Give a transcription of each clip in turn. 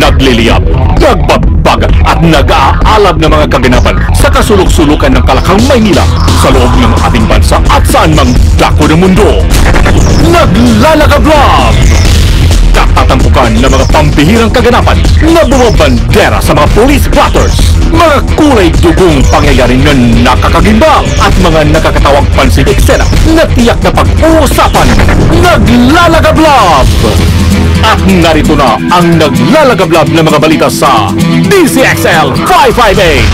nagliliyab, nagbabaga at nag-aalab ng mga kaganapan sa kasulok-sulukan ng Kalakang Maynila sa loob ng ating bansa at saan mang dako ng mundo. Naglalagablab! Natatampukan ng mga pambihirang kaganapan na bumabandera sa mga police blotters, mga kulay dugong pangyayaring na nakakagimbang at mga nakakatawang pansin eksena na tiyak na pag-uusapan. Naglalagablab! At narito na ang naglalagablab na mga balita sa DCXL 558.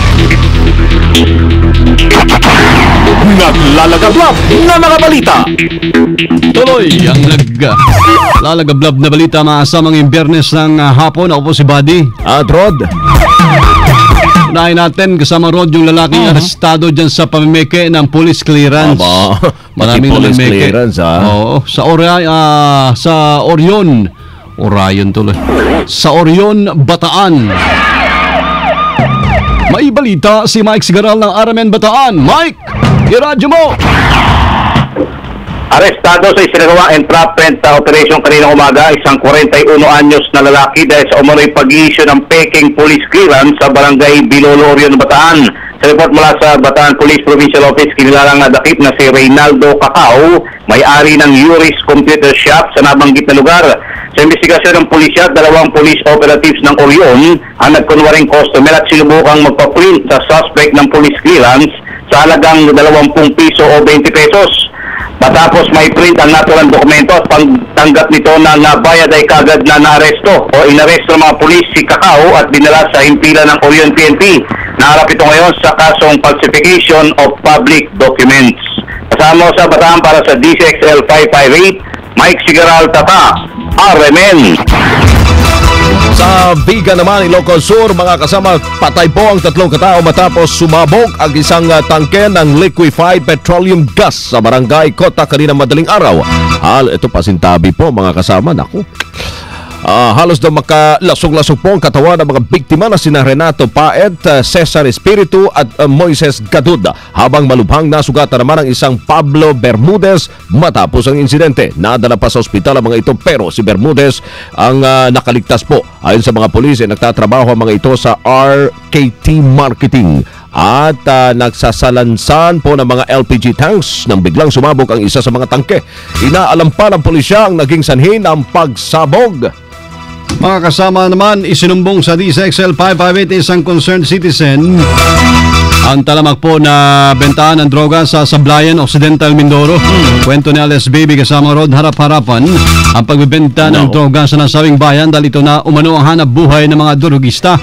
Naglalagablab na mga balita. Tuloy ang naglalagablab na balita maasamang yung Biyernes ng hapon. Ako po si Buddy. At Rod. Unahin natin kasama Rod yung lalaking arestado dyan sa pamimeke ng police clearance. Maraming police namimeke. clearance, ha? Oo, sa Orion. Orion tuloy. Sa Orion, Bataan. May balita si Mike Sigaral ng RMN Bataan. Mike, iradyo mo! Arestado sa isinagawang entrapment operation kaninang umaga, isang 41 anyos na lalaki dahil sa umano'y pag-i-issue ng peking police clearance sa barangay Bilolo, Orion, Bataan. Sa report mula sa Bataan Police Provincial Office, kinilalang nadakip na si Reynaldo Cacao, may-ari ng Uris Computer Shop sa nabanggit na lugar. Sa investigasyon ng pulisya, dalawang police operatives ng Orion ang nagkunwaring customer at sinubukang magpa-print sa suspect ng police clearance sa halagang 20 piso o 20 pesos. Matapos may print ang naturang dokumento at pagtanggap nito na nabayad ay kagad na naaresto o inaresto ng mga pulis si Cacao at dinala sa himpilan ng Orion PNP. Naharap ito ngayon sa kasong falsification of public documents. Kasama sa Bataan para sa DCXL 558, Mike Sigaral Tata, RMN. Sa Viga naman, Ilocos Sur, mga kasama, patay po ang 3 katao matapos sumabog ang isang tangke ng liquefied petroleum gas sa barangay Kota kanina madaling araw. Ito pasintabi po mga kasama. Naku. Halos daw makalasog-lasog po ang katawan ng mga biktima na sina Renato Paet, Cesar Espiritu at Moises Gadud, habang malubhang nasugatan naman ang isang Pablo Bermudez matapos ang insidente. Nadala pa sa ospital ang mga ito pero si Bermudez ang nakaligtas po. Ayon sa mga pulis, nagtatrabaho ang mga ito sa RKT Marketing at nagsasalansan po ng mga LPG tanks nang biglang sumabog ang isa sa mga tangke. Inaalam pa ng pulisya ang naging sanhi ng pagsabog. Mga kasama naman, isinumbong sa DCXL 558 isang concerned citizen ang talamak po na bentahan ng droga sa Sablayan, Occidental, Mindoro. Kwento ni Alice Baby kasama Rod, harap-harapan ang pagbebenta ng droga sa nasabing bayan dahil ito na umano ang hanap buhay ng mga drogista.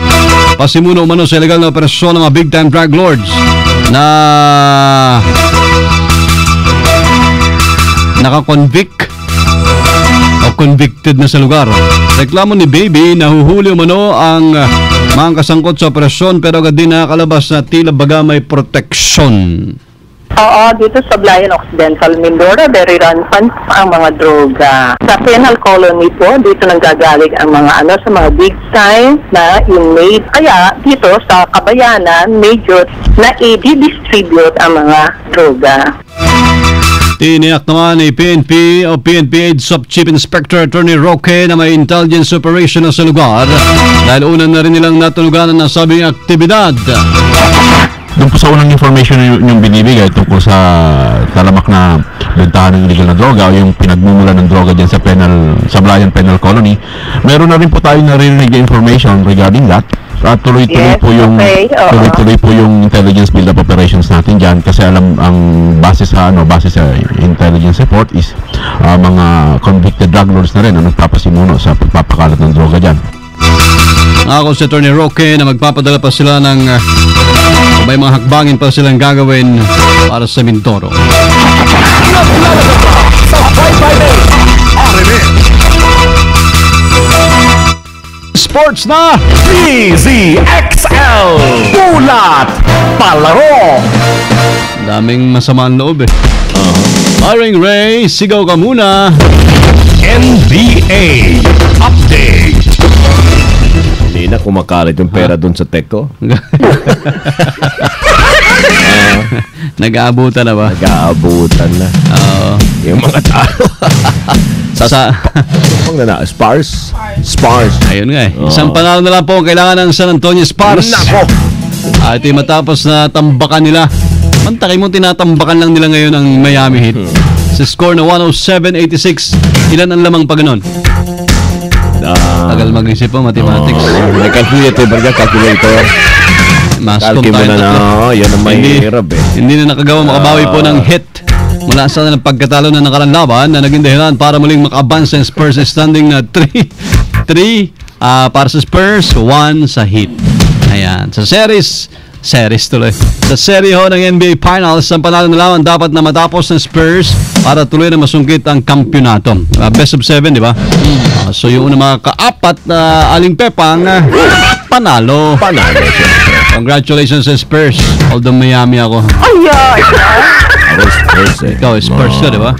Pasimuno umano sa illegal na operasyon ng mga big-time drug lords na nakakonvict o convicted na sa lugar. Reklamo ni Baby na huhuli umano ang mga kasangkot sa operasyon pero agad din nakakalabas na tila baga may proteksyon. Oo, dito sa Sablayan, Occidental, Mindoro, very rampant ang mga droga. Sa penal colony po, dito nanggagaling ang mga sa mga big time na inmate. Kaya dito sa Kabayanan, major na i-distribute ang mga droga. Tiniyak naman ni PNP o PNP Sub Chief Inspector Attorney Roque na may intelligence operation na sa lugar dahil una na rin nilang natunugan ang nasabing aktibidad. Doon po sa unang information yung binibigay tungkol sa talamak na bentahan ng illegal na droga o yung pinagmumula ng droga dyan sa Sablayan Penal Colony, meron na rin po tayong narinig na information regarding that. At tuloy-tuloy po yung intelligence build-up operations natin dyan kasi alam ang base sa intelligence report is mga convicted drug lords na rin ang nagpapasimuno sa pagpapakalat ng droga dyan. Ako si Attorney Roque na magpapadala pa sila ng may mga hakbangin pa silang gagawin para sa Mindoro. Sports na! DZXL Bulat Palaro. Daming masamang loob eh. Firing Ray, sigaw ka muna. NBA Update. Hindi na kumakalit yung pera doon sa Teko. Nag-aabutan na ba? Nag-aabutan na. Yung mga tao. Spars. Ayun nga eh. Isang panalo na lang po ang kailangan ng San Antonio Spurs. Nako! At matapos na tambakan nila, mantakay mo tinatambakan lang nila ngayon ang Miami Heat. Sa score na 107-86, ilan ang lamang pa ganon? Tagal mag-isip po, mathematics. May calculator ba ka? Calculator. Mascom Calculator tayo mo na, tatlo. yan ang mahirap eh. Hindi na nakagawa makabawi po ng hit mula sa pagkatalo na nakarang laban na naging dahilan para muling maka-advance ang Spurs standing na 3 para sa Spurs, 1 sa Heat. Ayan. Sa series tuloy. Sa serye ho ng NBA Finals, ang panalo na lamang dapat na matapos ng Spurs para tuloy na masungkit ang kampyonato. Best of 7, di ba? So yung mga kaapat na aling pepang panalo. Congratulations sa Spurs. Although Miami ako. Ako Spurs eh. Ikaw, Spurs ka, di ba?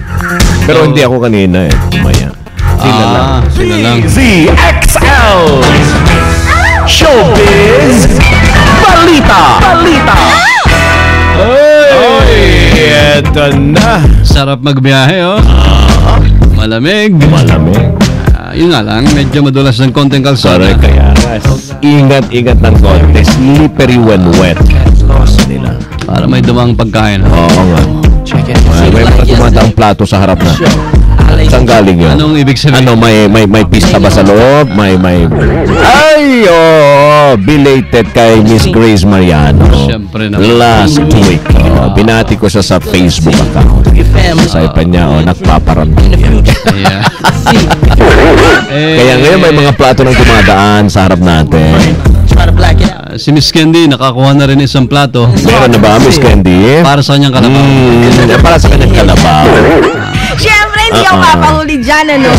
Pero hindi ako kanina eh. Maya. Sila lang. ZXL Showbiz Balita. Eto na. Sarap magbiyahe, oh. Malamig. Yun nga lang, medyo madulas ng konting kalsada. Sorry, kaya ingat ng konti. Slippery when wet. Para may dumang pagkain. Oo nga. May mga tumataang plato sa harap na. Saan galing yun? Anong ibig sabihin? Ano, may pista ba sa loob? Ay, belated kay Miss Grace Mariano. Siyempre naman. Last week, binati ko siya sa Facebook account. Sabi pa niya, nagpaparami. Yeah. Kaya ngayon may mga plato nang dumadaan sa harap natin. Si Miss Candy, nakakuha na rin isang plato. Meron na ba, Miss Candy? Para sa kanyang kalabaw. Para sa kanyang kalabaw. Siyempre, hindi ako mapahuli dyan, ano?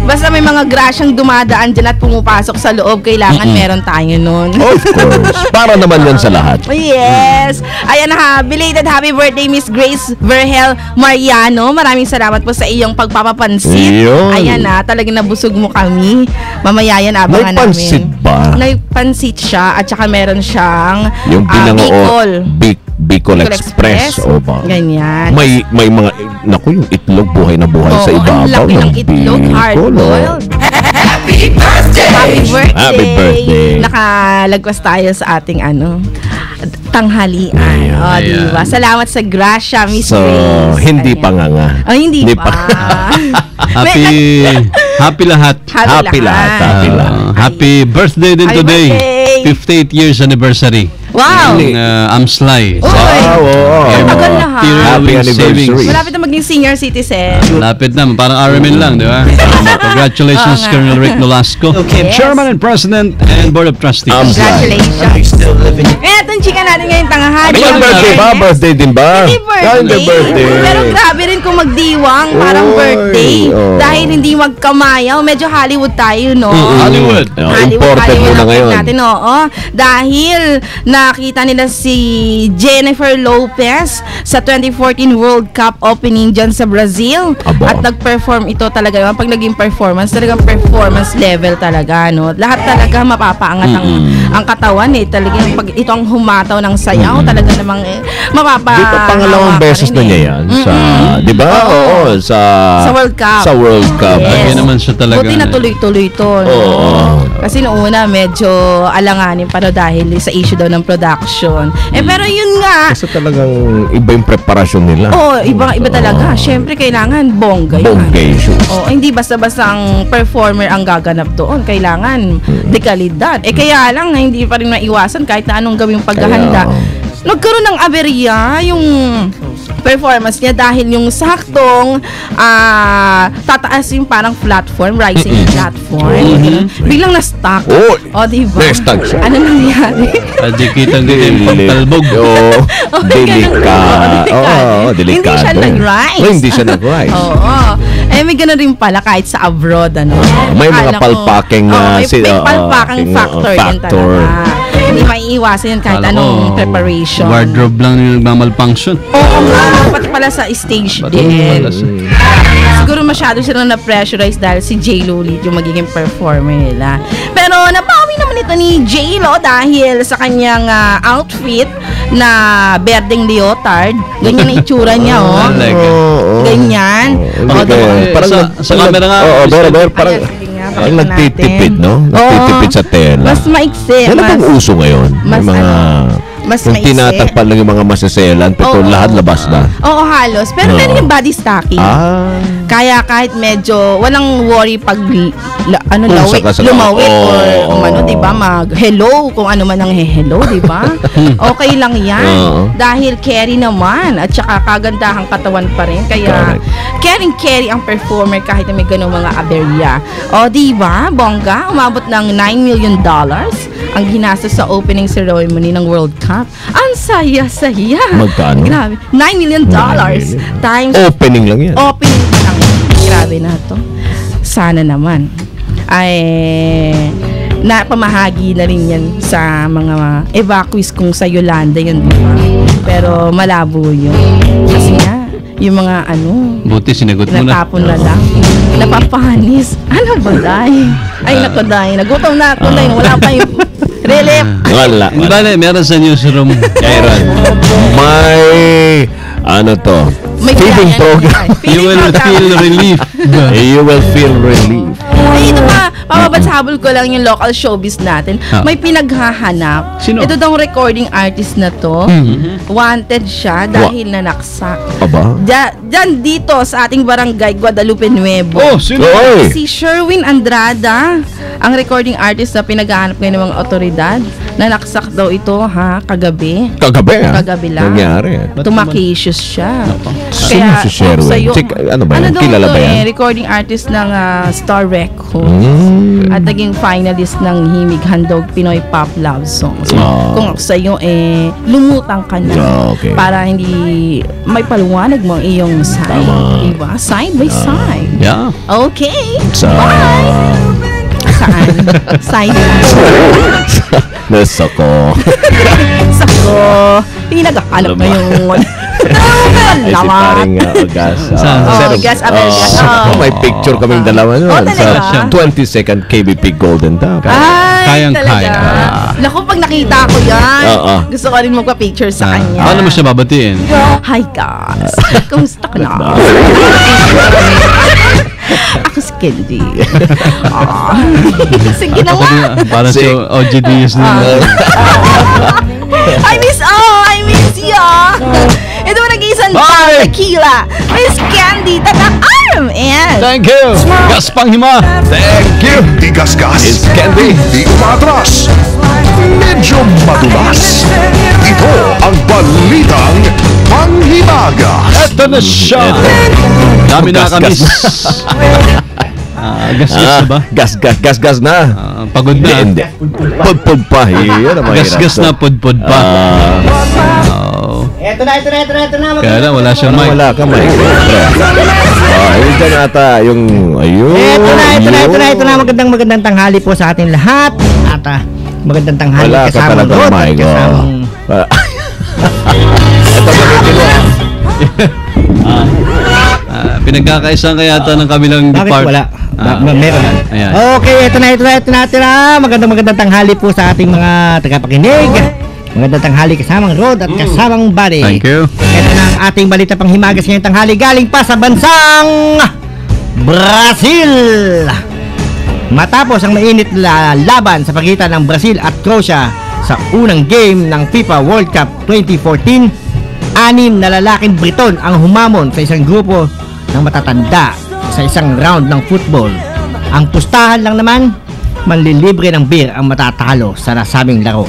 Basta may mga grasyang dumadaan dyan at pumupasok sa loob, kailangan meron tayo nun. Of course. Para naman yan sa lahat. Yes! Ayan ha, belated happy birthday Miss Grace Verhel Mariano. Maraming salamat po sa iyong pagpapapansin. Yun. Ayan na, talagang nabusog mo kami. Mamaya yan, abangan namin. May pansit ba? May pansit siya at saka meron siyang Yung Bicol. Bicol Express. O ba? Ganyan. May mga, naku, yung itlog buhay na buhay sa ibabaw. Ang laki ng itlog, hard-boiled. Happy birthday! Happy birthday! Nakalagwas tayo sa ating tanghalian. Ayan. Diba? Salamat sa grasya, Miss So, Grace. hindi Ayan. pa nga. Hindi pa. Happy lahat. Happy lahat. Happy birthday din Happy today. birthday. 58 years anniversary. Wow! Ng Amslay. Uy! Ang tagal na ha. Happy anniversary. Malapit na maging senior citizen. Lapit na, parang RMN lang, di ba? Congratulations, Colonel Rick Nolasco, Yes. Chairman and President and Board of Trustees. Congratulations. Eto ang chika natin ngayong tanghali. Yung birthday ba? Birthday din ba? Hindi birthday. Pero grabe rin kung magdiwang, parang Oy, birthday. oh. Dahil hindi magkamayaw. Medyo Hollywood tayo, no? Hollywood. Imported mo na ang ngayon. natin, oo. Dahil nakita nila si Jennifer Lopez sa 2014 World Cup opening dyan sa Brazil. Aba. At nag-perform ito talaga. Pag naging performance, talagang performance level talaga, no? Lahat talaga mapapaangat ang katawan, eh. Talagang pag ito ang humataw ng sayaw, talaga namang mapapa... Di pa pangalawang beses na niya yan sa, di ba? Oo, sa World Cup. Sa World Cup. Lagi naman siya talaga. Buti na tuloy-tuloy to, no? Oo. Kasi noong una, medyo alanganin pa dahil sa issue daw ng production. Pero yun nga, Kasi talagang iba yung preparasyon nila. iba talaga. Siyempre, kailangan bongga yan. Bonggations. Hindi basta-basta ang performer ang gaganap doon. Kailangan dekalidad. Kaya lang, hindi pa rin maiwasan kahit na anong gawing paghahanda. Nagkaroon ng aberya yung performance niya dahil yung saktong tataas yung parang platform, rising platform. Biglang na-stuck. Diba? Na-stuck siya. Ano nangyari? Kitang din yung talbog. Delikado. Hindi siya nag-rise. Hindi siya nag-rise. May gano'n rin pala kahit sa abroad, ano. May mga Akala ko, palpaking may palpaking factor din talaga. Hindi maiiwasan yan kahit anong preparation. Wardrobe lang yung nagmamalfunction. Oo nga, pati pala sa stage din. Siguro masyado silang na-pressurize dahil si J. Lo ulit yung magiging performer nila. Pero nabawi naman nito ni J-Lo dahil sa kanyang outfit na berdeng leotard. Ganyan ang itsura niya, oh. Ganyan. Parang sa camera nga. Oo, parang ang nagtitipid, no? Nagtitipid sa tela. Mas maiksi. Yan ang uso ngayon. Mas mas yung maiksi. tinatakpan lang yung mga masaselan, pero lahat labas na. Oo, halos. Pero meron yung body stocking. Kaya kahit medyo walang worry pag lumawit or di ba, mag-hello kung ano man ang hello, di ba? Okay lang yan. Dahil carry naman at saka kagandahang katawan pa rin. Kaya carry ang performer kahit na may ganung mga aberya. O, di ba? Bongga, umabot ng $9 million ang ginastos sa opening ceremony ng World Cup. Ang saya-saya. Magkano? Grabe. $9 million times Opening lang yan. opening pa lang. Grabe na to. Sana naman ay napamahagi na rin yan sa mga evacuees kung sa Yolanda yun, di ba? Pero malabo yun. Kasi nga, yung mga buti sinagot mo na. natapon na lang. Napapanis. Ano ba, Day? Ay, naku, Day. Nagutom na ako, Day. Wala pa yung relief. Wala. Bale, meron sa newsroom. Kairon. May May feeding client. program. You will feel relief. You will feel relief. Ay, ito pa, papabatsabol ko lang yung local showbiz natin. May pinaghahanap. Sino? Ito daw recording artist na to. Wanted siya dahil nanaksak. Aba? Diyan dito sa ating barangay Guadalupe Nuevo. Oh, sino? Oy! Si Sherwin Andrada, ang recording artist na pinaghahanap ngayon ng mga otoridad. Nanaksak daw ito, kagabi. Kagabi, ha? Kagabi lang. Nangyari. Tumakisius siya. Sino si Sherwin? Ano ba yan? daw Kilala ba ito yan? recording artist ng Star Records. At naging finalist ng Himig Handog Pinoy Pop Love Songs. Kung sa'yo, lumutang ka na. Okay. Para hindi may paliwanag mo ang iyong side. Diba? Side by side. Yeah. Okay. Sa... Bye! Saan? Side by Nasa ko. Sako. Pinaghahanap na yung... Ay, si paring Gas. Gas Abelgas. May picture kaming dalawa nun. talaga? Sa 22nd KBP Golden Top. Ay, Kayang-kaya. talaga. Naku, pag nakita ko yan, Oo. gusto ko rin magpa-picture sa kanya. Paano mo siya babatiin? Hi, Gas. Kumusta ka na? Ako si Candy. Sige na nga. Parang si OGDS na. I miss you. Ito mo nag-iisang tequila. Miss Candy, tatak arm. And Thank you. Gas Panghima. Thank you. Di gasgas, It's Candy. di umatras, medyo madulas. Ito ang balitang Panghimaga. Ito na siya. Dami na kami. Gas-gas na ba? Gas na. Pagod na. Hindi. Pudpud pa. Yan ang mahirap. Gas-gas na, pudpud pa. Ito na. Kaya lang, wala siyang mic. Wala ka mic. Ayun dyan ata yung... Ayun. Ito na. Magandang tanghali po sa ating lahat. At magandang tanghali Wala ka kasama talagang Rod at mic. kasamang... Ito gamitin mo. Pinagkakaisang kaya ito ng kabilang Bakit wala? Meron na. Ayan. Okay, ito na. Magandang tanghali po sa ating mga tagapakinig. Magandang tanghali kasamang Rod at kasamang Buddy. Thank you. Ito na ang ating balita pang himagas ngayong tanghali galing pa sa bansang Brazil. Matapos ang mainit na laban sa pagitan ng Brazil at Croatia sa unang game ng FIFA World Cup 2014, 6 na lalaking Briton ang humamon sa isang grupo ng matatanda sa isang round ng football. Ang pustahan lang naman, manlilibre ng beer ang matatalo sa nasabing laro.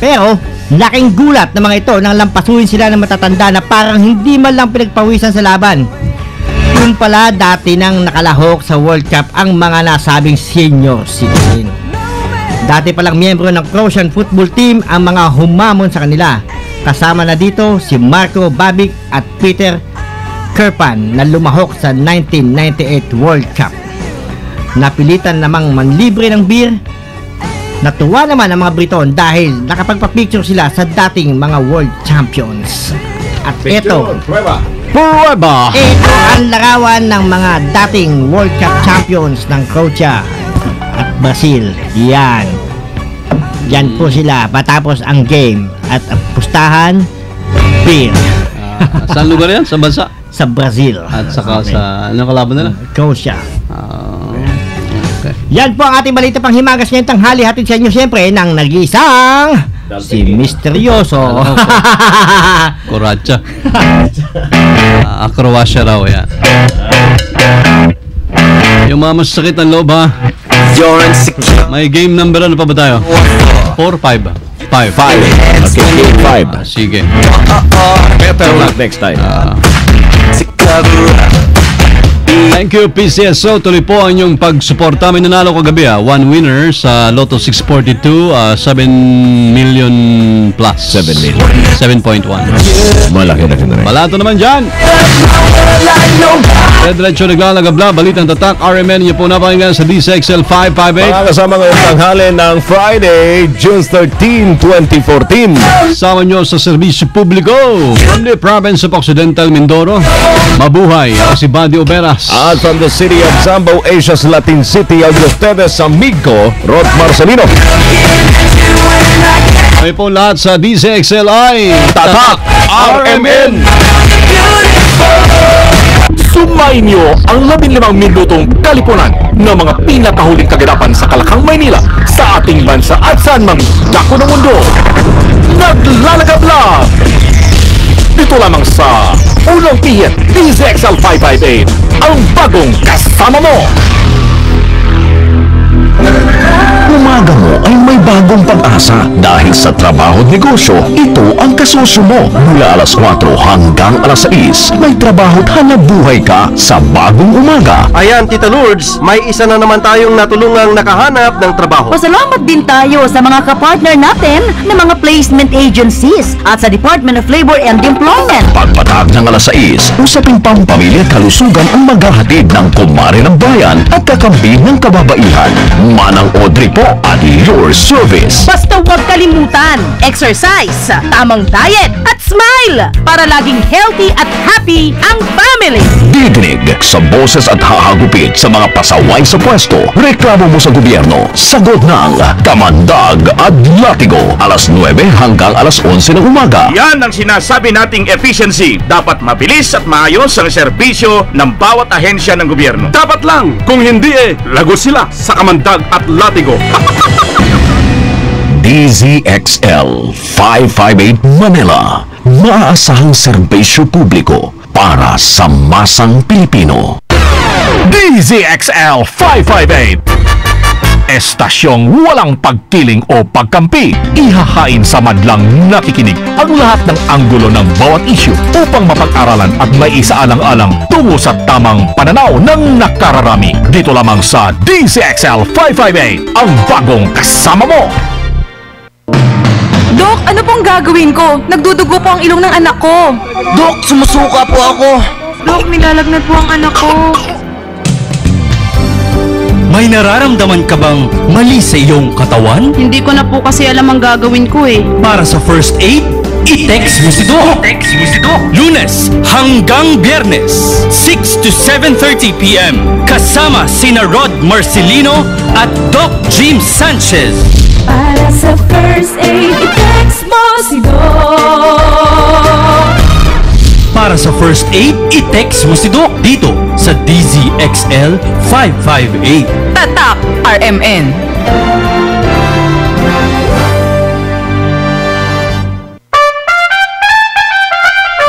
Pero, laking gulat ng mga ito nang lampasuin sila ng matatanda na parang hindi man lang pinagpawisan sa laban. Yung pala dati nang nakalahok sa World Cup ang mga nasabing senior citizen. Dati palang miyembro ng Croatian football team ang mga humamon sa kanila. Kasama na dito si Marko Babic at Peter Kerpan na lumahok sa 1998 World Cup. Napilitan namang manlibre ng beer. Natuwa naman ang mga Briton dahil nakapagpa-picture sila sa dating mga world champions. At ito, Prueba. ito ang larawan ng mga dating World Cup champions ng Croatia. at Brazil. Yan. Yan po sila patapos ang game. At ang pustahan, beer. Saan lugar yan? Sa bansa? Sa Brazil. At saka sa, anong kalaban nila? Croatia. Okay. Yan po ang ating balita pang himagas ngayong tanghali. Hatid sa inyo siyempre ng nag-iisang si Misteryoso. Koracha. Croatia raw yan. Yung mga masakit ang loob ha. May game number ano pa ba tayo? 4, 5. 5. Okay, game 5. Sige. Better luck next time. Thank you PCSO. Tuloy po ang inyong pagsuporta. May nanalo kagabi 1 winner sa Lotto 642, 7 million plus. 7 million. 7.1. Malaki na rin. Balato naman dyan. Diretso naglalagabla. Balitang tatak. RMN niyo po napakinggan sa DCXL 558. Mga kasama ngayong tanghali ng Friday, June 13, 2014. Sama nyo sa serbisyo publiko from the province of Occidental Mindoro. Mabuhay. Ako si Buddy Oberas. At from the city of Zambo, Asia's Latin City, al de ustedes, amigo, Rod Marcelino. Kami po lahat sa DCXLI Tatak RMN. Sumayin niyo ang 15 minutong kalipunan ng mga pinakahuling kaganapan sa Kalakang, Maynila, sa ating bansa at saan mang dako ng mundo. Naglalagabla! Dito lamang sa Unang Pihit, DZXL 558, ang bagong kasama mo! Umaga mo ay may bagong pag-asa dahil sa trabaho at negosyo, ito ang kasusyo mo. Mula alas 4 hanggang alas 6, may trabaho at hanapbuhay ka sa bagong umaga. Ayan, Tita Lourdes, may isa na naman tayong natulungang nakahanap ng trabaho. Pasalamat din tayo sa mga kapartner natin ng mga placement agencies at sa Department of Labor and Employment. Pagpatag ng alas 6, usaping pampamilya at kalusugan ang maghahatid ng kumare ng bayan at kakampi ng kababaihan. Manang Audrey po at your service. Basta huwag kalimutan, exercise, tamang diet at smile para laging healthy at happy ang family. Didinig sa boses at hahagupit sa mga pasaway sa pwesto. Reklamo mo sa gobyerno. Sagot ng Kamandag at Latigo. Alas 9 hanggang alas 11 ng umaga. Yan ang sinasabi nating efficiency. Dapat mabilis at maayos ang serbisyo ng bawat ahensya ng gobyerno. Dapat lang! Kung hindi lago sila sa Kamandag at Latigo. DZXL 558 Manila. Maaasahang serbisyo publiko para sa masang Pilipino. DZXL 558, estasyong walang pagkiling o pagkampi. Ihahain sa madlang nakikinig ang lahat ng anggulo ng bawat issue upang mapag-aralan at may isaalang-alang tungo sa tamang pananaw ng nakararami. Dito lamang sa DZXL 558, ang bagong kasama mo. Dok, ano pong gagawin ko? Nagdudugo po ang ilong ng anak ko. Dok, sumusuka po ako. Dok, nilalagnat po ang anak ko. May nararamdaman ka bang mali sa iyong katawan? Hindi ko na po kasi alam ang gagawin ko eh. Para sa first aid, i-text mo si Doc. Lunes hanggang Biyernes, 6 to 7:30 p.m. Kasama sina Rod Marcelino at Doc Jim Sanchez. Para sa first aid, i-text mo si Doc. Para sa first aid, i-text mo si Doc dito sa DZXL 558. Tatak RMN.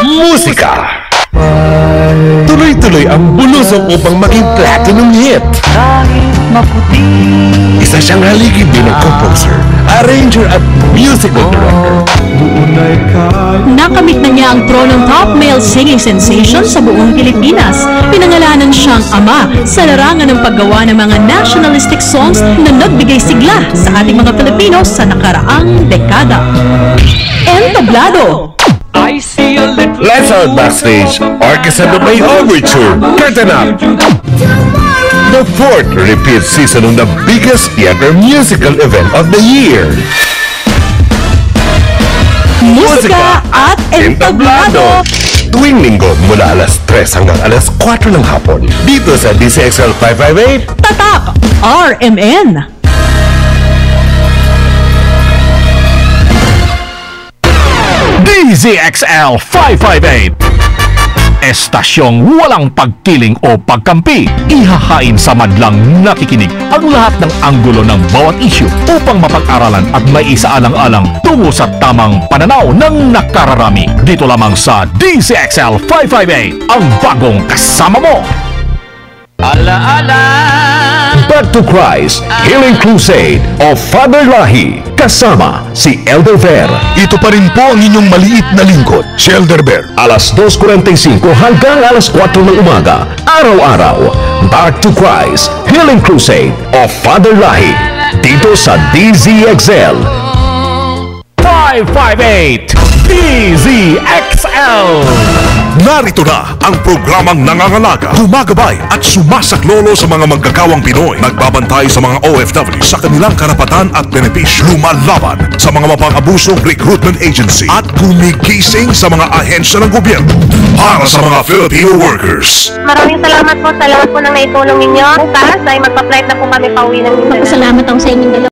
Musika. Tuloy-tuloy ang bulusok upang maging platinum hit. Isa siyang haligid din ng composer, arranger at musical director. Nakamit na niya ang tronong top male singing sensation sa buong Pilipinas. Pinangalanan siyang ama sa larangan ng paggawa ng mga nationalistic songs na nagbigay sigla sa ating mga Pilipino sa nakaraang dekada. Entablado. Let's out backstage. Orchestra de May Overture. Curtain up. The fourth repeat season of the biggest theater musical event of the year. Musika at Entablado. Tuwing linggo mula alas 3 hanggang alas 4 ng hapon. Dito sa DCXL 558. Tatak RMN. DZXL 558. Estasyong walang pagkiling o pagkampi. Ihahain sa madlang nakikinig ang lahat ng anggulo ng bawat issue upang mapag-aralan at may isaalang-alang tungo sa tamang pananaw ng nakararami. Dito lamang sa DZXL 558, ang bagong kasama mo. Back to Christ, Healing Crusade of Father Lahi. Kasama si Elder Ver. Ito pa rin po ang inyong maliit na lingkod, si Elder Ver. Alas 2:45 hanggang alas 4 ng umaga. Araw-araw. Back to Christ, Healing Crusade of Father Lahi. Dito sa DZXL 558 DZXL. Narito na ang programang nangangalaga, gumagabay at sumasaklolo sa mga manggagawang Pinoy. Nagbabantay sa mga OFW sa kanilang karapatan at benepisyo. Lumalaban sa mga mapang-abusong recruitment agency at gumigising sa mga ahensya ng gobyerno para sa mga Filipino workers. Maraming salamat po sa lahat po ng naitulong ninyo. Bukas ay magpa-flight na po kami pauwi ng Mindanao. Salamat ako sa inyong dalawa.